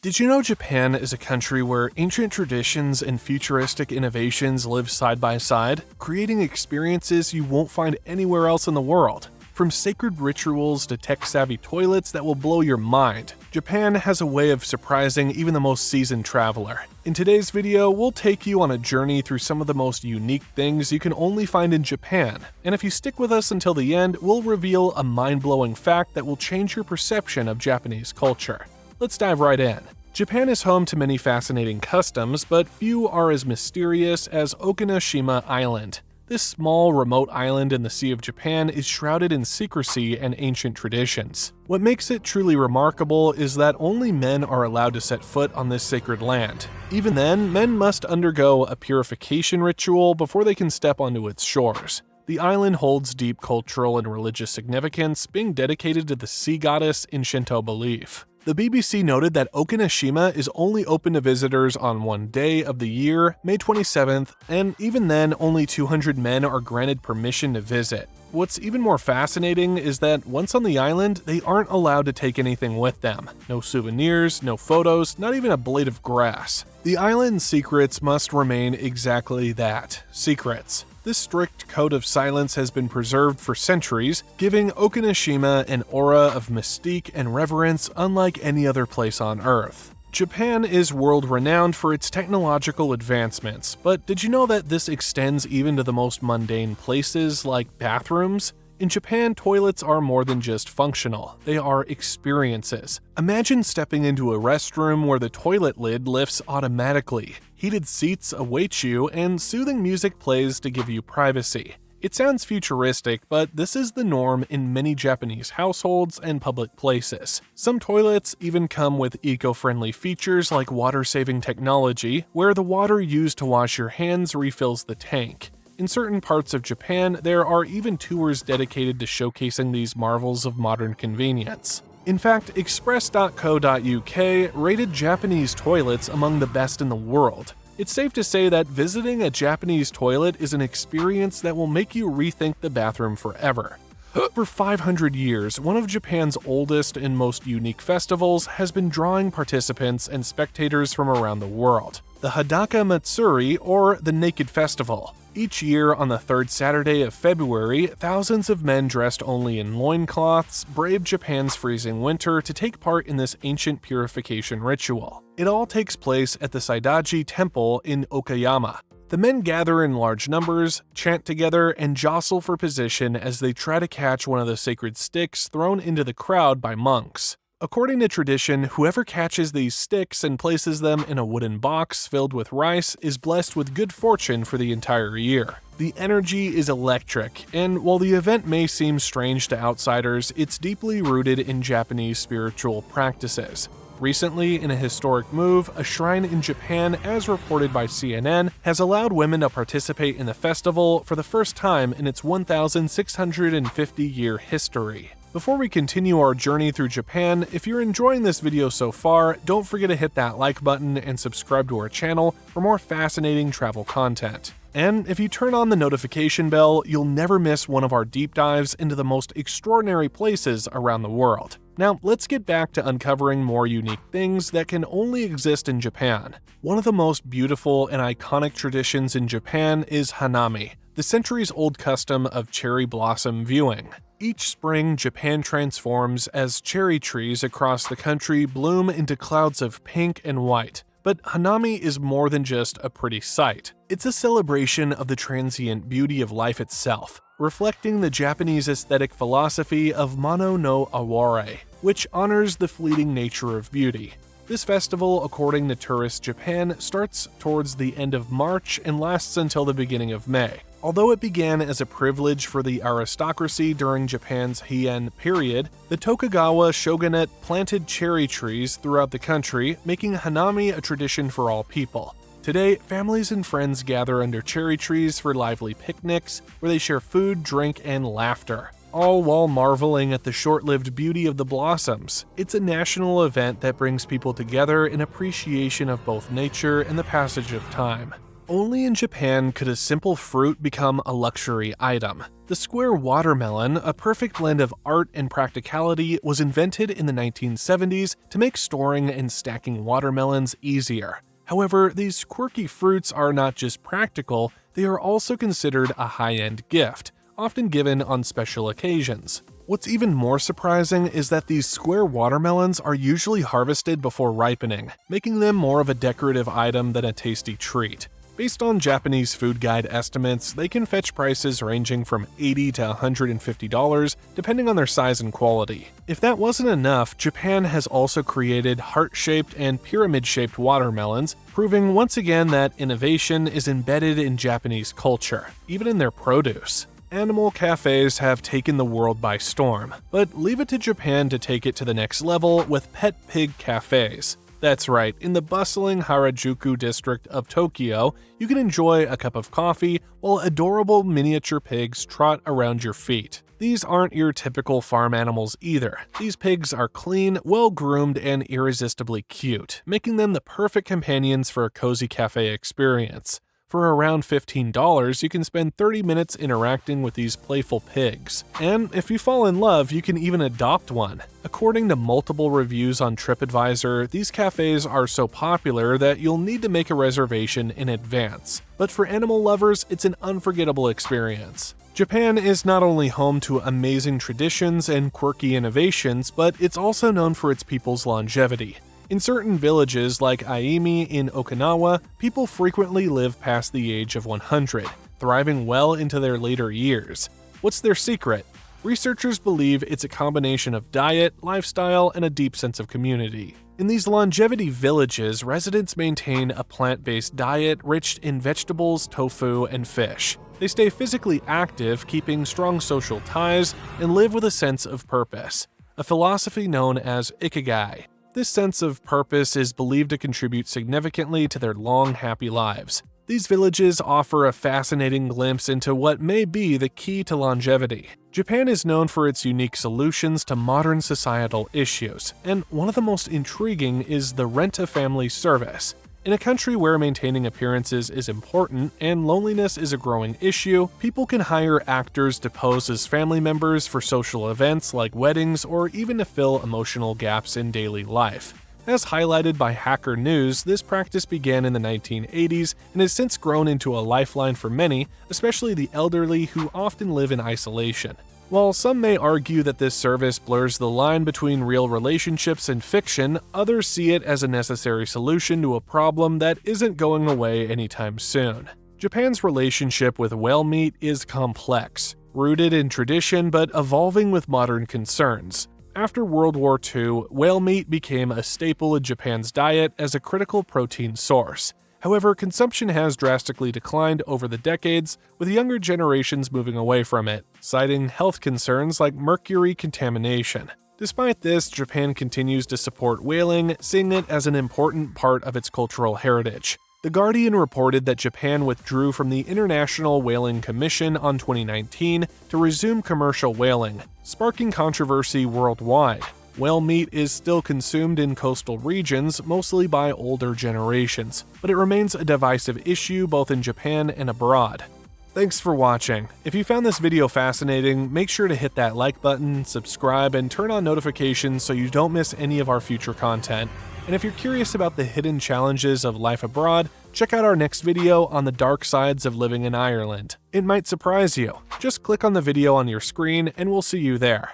Did you know Japan is a country where ancient traditions and futuristic innovations live side by side, creating experiences you won't find anywhere else in the world? From sacred rituals to tech-savvy toilets that will blow your mind, Japan has a way of surprising even the most seasoned traveler. In today's video, we'll take you on a journey through some of the most unique things you can only find in Japan, and if you stick with us until the end, we'll reveal a mind-blowing fact that will change your perception of Japanese culture. Let's dive right in. Japan is home to many fascinating customs, but few are as mysterious as Okinoshima Island. This small, remote island in the Sea of Japan is shrouded in secrecy and ancient traditions. What makes it truly remarkable is that only men are allowed to set foot on this sacred land. Even then, men must undergo a purification ritual before they can step onto its shores. The island holds deep cultural and religious significance, being dedicated to the sea goddess in Shinto belief. The BBC noted that Okinoshima is only open to visitors on one day of the year, May 27th, and even then, only 200 men are granted permission to visit. What's even more fascinating is that once on the island, they aren't allowed to take anything with them. No souvenirs, no photos, not even a blade of grass. The island's secrets must remain exactly that, secrets. This strict code of silence has been preserved for centuries, giving Okinoshima an aura of mystique and reverence unlike any other place on Earth. Japan is world-renowned for its technological advancements, but did you know that this extends even to the most mundane places like bathrooms? In Japan, toilets are more than just functional, they are experiences. Imagine stepping into a restroom where the toilet lid lifts automatically. Heated seats await you, and soothing music plays to give you privacy. It sounds futuristic, but this is the norm in many Japanese households and public places. Some toilets even come with eco-friendly features like water-saving technology, where the water used to wash your hands refills the tank. In certain parts of Japan, there are even tours dedicated to showcasing these marvels of modern convenience. In fact, Express.co.uk rated Japanese toilets among the best in the world. It's safe to say that visiting a Japanese toilet is an experience that will make you rethink the bathroom forever. For 500 years, one of Japan's oldest and most unique festivals has been drawing participants and spectators from around the world. The Hadaka Matsuri, or the Naked Festival. Each year on the third Saturday of February, thousands of men dressed only in loincloths brave Japan's freezing winter to take part in this ancient purification ritual. It all takes place at the Saidaji Temple in Okayama. The men gather in large numbers, chant together, and jostle for position as they try to catch one of the sacred sticks thrown into the crowd by monks. According to tradition, whoever catches these sticks and places them in a wooden box filled with rice is blessed with good fortune for the entire year. The energy is electric, and while the event may seem strange to outsiders, it's deeply rooted in Japanese spiritual practices. Recently, in a historic move, a shrine in Japan, as reported by CNN, has allowed women to participate in the festival for the first time in its 1,650-year history. Before we continue our journey through Japan, if you're enjoying this video so far, don't forget to hit that like button and subscribe to our channel for more fascinating travel content. And if you turn on the notification bell, you'll never miss one of our deep dives into the most extraordinary places around the world. Now, let's get back to uncovering more unique things that can only exist in Japan. One of the most beautiful and iconic traditions in Japan is hanami, the centuries-old custom of cherry blossom viewing. Each spring, Japan transforms as cherry trees across the country bloom into clouds of pink and white. But hanami is more than just a pretty sight. It's a celebration of the transient beauty of life itself, reflecting the Japanese aesthetic philosophy of mono no aware, which honors the fleeting nature of beauty. This festival, according to Tourist Japan, starts towards the end of March and lasts until the beginning of May. Although it began as a privilege for the aristocracy during Japan's Heian period, the Tokugawa shogunate planted cherry trees throughout the country, making hanami a tradition for all people. Today, families and friends gather under cherry trees for lively picnics, where they share food, drink, and laughter, all while marveling at the short-lived beauty of the blossoms. It's a national event that brings people together in appreciation of both nature and the passage of time. Only in Japan could a simple fruit become a luxury item. The square watermelon, a perfect blend of art and practicality, was invented in the 1970s to make storing and stacking watermelons easier. However, these quirky fruits are not just practical, they are also considered a high-end gift, often given on special occasions. What's even more surprising is that these square watermelons are usually harvested before ripening, making them more of a decorative item than a tasty treat. Based on Japanese food guide estimates, they can fetch prices ranging from $80 to $150, depending on their size and quality. If that wasn't enough, Japan has also created heart-shaped and pyramid-shaped watermelons, proving once again that innovation is embedded in Japanese culture, even in their produce. Animal cafes have taken the world by storm, but leave it to Japan to take it to the next level with pet pig cafes. That's right, in the bustling Harajuku district of Tokyo, you can enjoy a cup of coffee while adorable miniature pigs trot around your feet. These aren't your typical farm animals either. These pigs are clean, well-groomed, and irresistibly cute, making them the perfect companions for a cozy cafe experience. For around $15, you can spend 30 minutes interacting with these playful pigs. And if you fall in love, you can even adopt one. According to multiple reviews on TripAdvisor, these cafes are so popular that you'll need to make a reservation in advance. But for animal lovers, it's an unforgettable experience. Japan is not only home to amazing traditions and quirky innovations, but it's also known for its people's longevity. In certain villages like Aimi in Okinawa, people frequently live past the age of 100, thriving well into their later years. What's their secret? Researchers believe it's a combination of diet, lifestyle, and a deep sense of community. In these longevity villages, residents maintain a plant-based diet rich in vegetables, tofu, and fish. They stay physically active, keeping strong social ties, and live with a sense of purpose, a philosophy known as ikigai. This sense of purpose is believed to contribute significantly to their long, happy lives. These villages offer a fascinating glimpse into what may be the key to longevity. Japan is known for its unique solutions to modern societal issues, and one of the most intriguing is the rent-a-family service. In a country where maintaining appearances is important and loneliness is a growing issue, people can hire actors to pose as family members for social events like weddings or even to fill emotional gaps in daily life. As highlighted by Hacker News, this practice began in the 1980s and has since grown into a lifeline for many, especially the elderly who often live in isolation. While some may argue that this service blurs the line between real relationships and fiction, others see it as a necessary solution to a problem that isn't going away anytime soon. Japan's relationship with whale meat is complex, rooted in tradition but evolving with modern concerns. After World War II, whale meat became a staple in Japan's diet as a critical protein source. However, consumption has drastically declined over the decades, with younger generations moving away from it, citing health concerns like mercury contamination. Despite this, Japan continues to support whaling, seeing it as an important part of its cultural heritage. The Guardian reported that Japan withdrew from the International Whaling Commission on 2019 to resume commercial whaling, sparking controversy worldwide. Whale meat is still consumed in coastal regions, mostly by older generations, but it remains a divisive issue both in Japan and abroad. Thanks for watching. If you found this video fascinating, make sure to hit that like button, subscribe, and turn on notifications so you don't miss any of our future content. And if you're curious about the hidden challenges of life abroad, check out our next video on the dark sides of living in Ireland. It might surprise you. Just click on the video on your screen and we'll see you there.